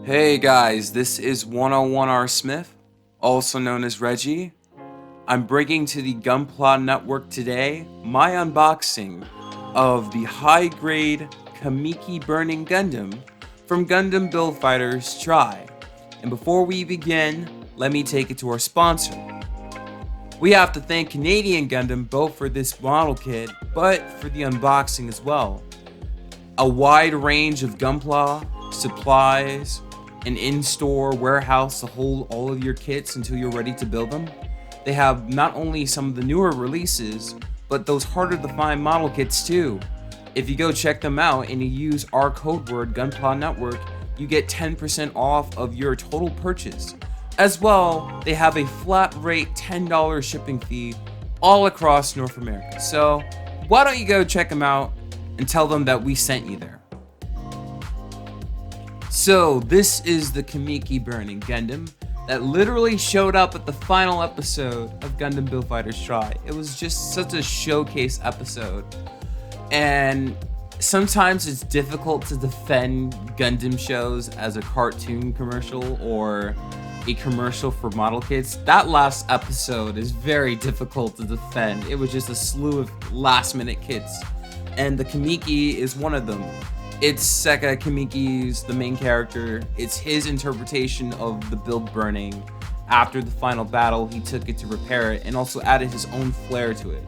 Hey guys, this is 101R Smith, also known as Reggie. I'm bringing to the Gunpla network today my unboxing of the high-grade Kamiki Burning Gundam from Gundam Build Fighters Try. And before we begin, let me take it to our sponsor. We have to thank Canadian Gundam both for this model kit, but for the unboxing as well. A wide range of Gunpla, supplies, an in-store warehouse to hold all of your kits until you're ready to build them. They have not only some of the newer releases, but those harder to find model kits too. If you go check them out and you use our code word Gunpla Network, you get 10% off of your total purchase. As well, they have a flat rate $10 shipping fee all across North America. So why don't you go check them out and tell them that we sent you there. So this is the Kamiki Burning Gundam that literally showed up at the final episode of Gundam Build Fighters Try. It was just such a showcase episode. And sometimes it's difficult to defend Gundam shows as a cartoon commercial or a commercial for model kits. That last episode is very difficult to defend. It was just a slew of last minute kits. And the Kamiki is one of them. It's Sekai Kamiki's the main character. It's his interpretation of the build burning. After the final battle, he took it to repair it and also added his own flair to it.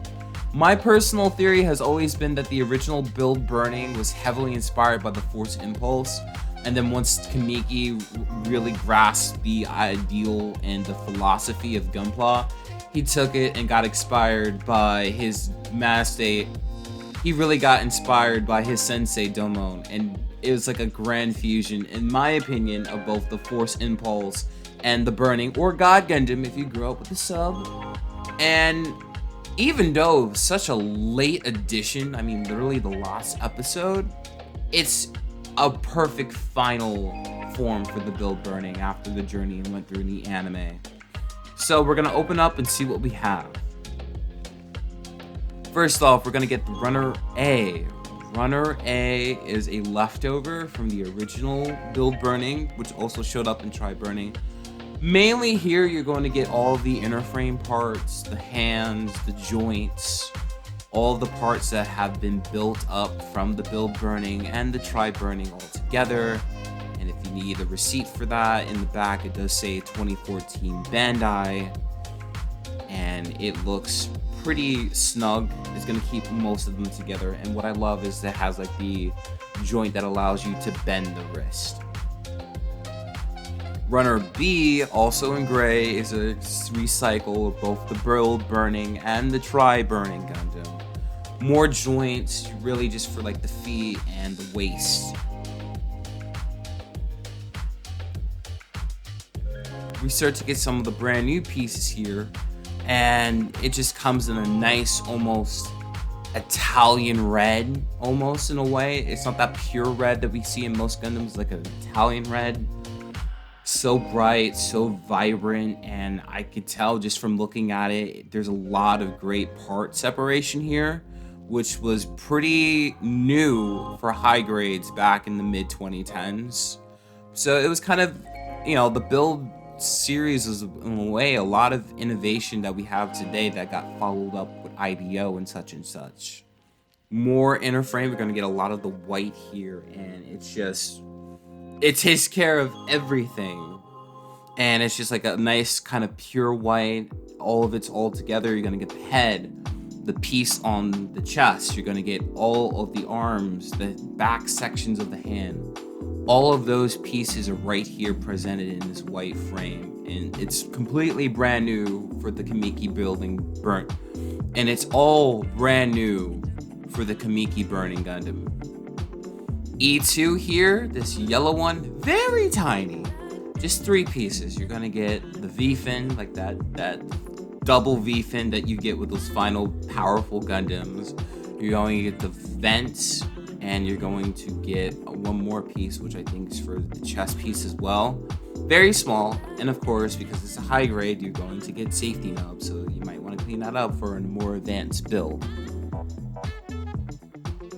My personal theory has always been that the original build burning was heavily inspired by the Force Impulse, and then once Kamiki really grasped the ideal and the philosophy of Gunpla, he took it and got inspired by his master. He really got inspired by his sensei Domon, and it was like a grand fusion, in my opinion, of both the Force Impulse and the Burning, or God Gundam if you grew up with the sub. And even though such a late addition, I mean literally the last episode, it's a perfect final form for the build burning after the journey went through the anime. So we're gonna open up and see what we have. First off, we're gonna get the Runner A. Runner A is a leftover from the original build burning, which also showed up in Try Burning. Mainly here, you're going to get all the inner frame parts, the hands, the joints, all the parts that have been built up from the build burning and the Try Burning all together. And if you need a receipt for that, in the back it does say 2014 Bandai, and it looks pretty snug. It's gonna keep most of them together, and what I love is it has like the joint that allows you to bend the wrist. Runner B, also in gray, is a recycle of both the build burning and the Try Burning Gundam. More joints, really just for like the feet and the waist. We start to get some of the brand new pieces here, and it just comes in a nice, almost Italian red, almost in a way. It's not that pure red that we see in most Gundams, like an Italian red. So bright, so vibrant, and I could tell just from looking at it, there's a lot of great part separation here, which was pretty new for high grades back in the mid-2010s. So it was kind of, the build series is in a way a lot of innovation that we have today that got followed up with IDO and such. More inner frame, we're going to get a lot of the white here, and it takes care of everything, and it's just like a nice kind of pure white. All of it's all together. You're going to get the head, the piece on the chest, you're going to get all of the arms, the back sections of the hand. All of those pieces are right here presented in this white frame, and it's completely brand new for the Kamiki building burnt, and it's all brand new for the Kamiki Burning Gundam. E2 here, this yellow one, very tiny, just 3 pieces. You're gonna get the V-fin, like that double V-fin that you get with those final powerful Gundams. You're going to get the vents, and you're going to get one more piece, which I think is for the chest piece as well. Very small, and of course, because it's a high grade, you're going to get safety knobs, so you might want to clean that up for a more advanced build.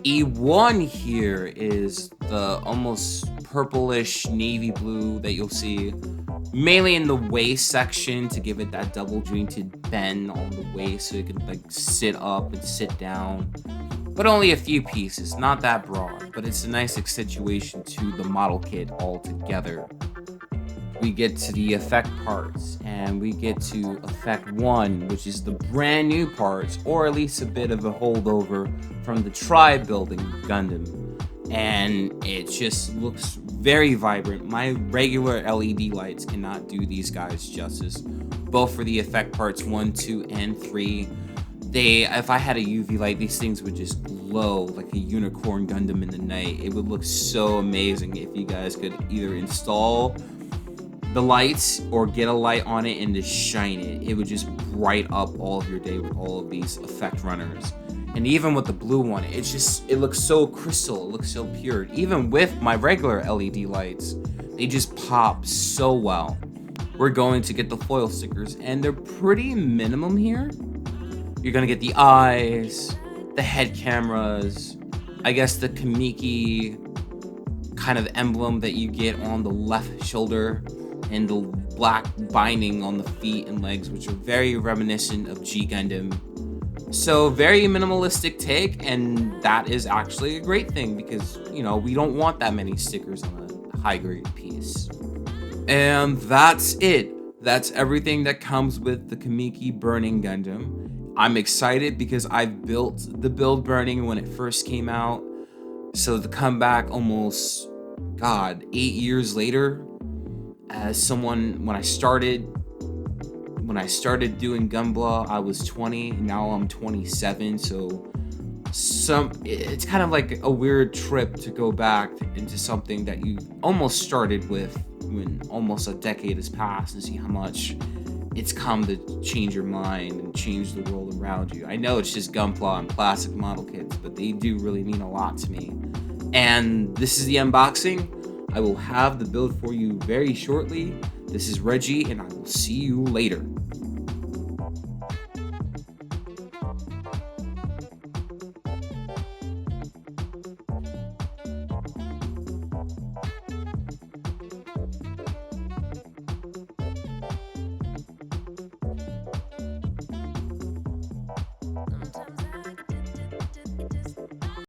E1 here is the almost purplish navy blue that you'll see mainly in the waist section to give it that double jointed bend on the waist so it can like sit up and sit down. But only a few pieces, not that broad, but it's a nice accentuation to the model kit altogether. We get to the effect parts, and we get to effect 1, which is the brand new parts, or at least a bit of a holdover from the Tribe building Gundam. And it just looks very vibrant. My regular LED lights cannot do these guys justice, both for the effect parts 1, 2, and 3. If I had a UV light, these things would just glow like a unicorn Gundam in the night. It would look so amazing if you guys could either install the lights or get a light on it and just shine it. It would just bright up all of your day with all of these effect runners. And even with the blue one, it looks so crystal, it looks so pure. Even with my regular LED lights, they just pop so well. We're going to get the foil stickers, and they're pretty minimum here. You're gonna get the eyes, the head cameras, I guess the Kamiki kind of emblem that you get on the left shoulder, and the black binding on the feet and legs, which are very reminiscent of G Gundam. So very minimalistic take, and that is actually a great thing because, you know, we don't want that many stickers on a high grade piece. And that's it. That's everything that comes with the Kamiki Burning Gundam. I'm excited because I built the build Burning when it first came out. So to come back almost, 8 years later, as someone, when I started doing Gunpla, I was 20, and now I'm 27, so it's kind of like a weird trip to go back into something that you almost started with when almost a decade has passed and see how much it's come to change your mind and change the world around you. I know it's just Gunpla and plastic model kits, but they do really mean a lot to me. And this is the unboxing. I will have the build for you very shortly. This is Reggie, and I will see you later.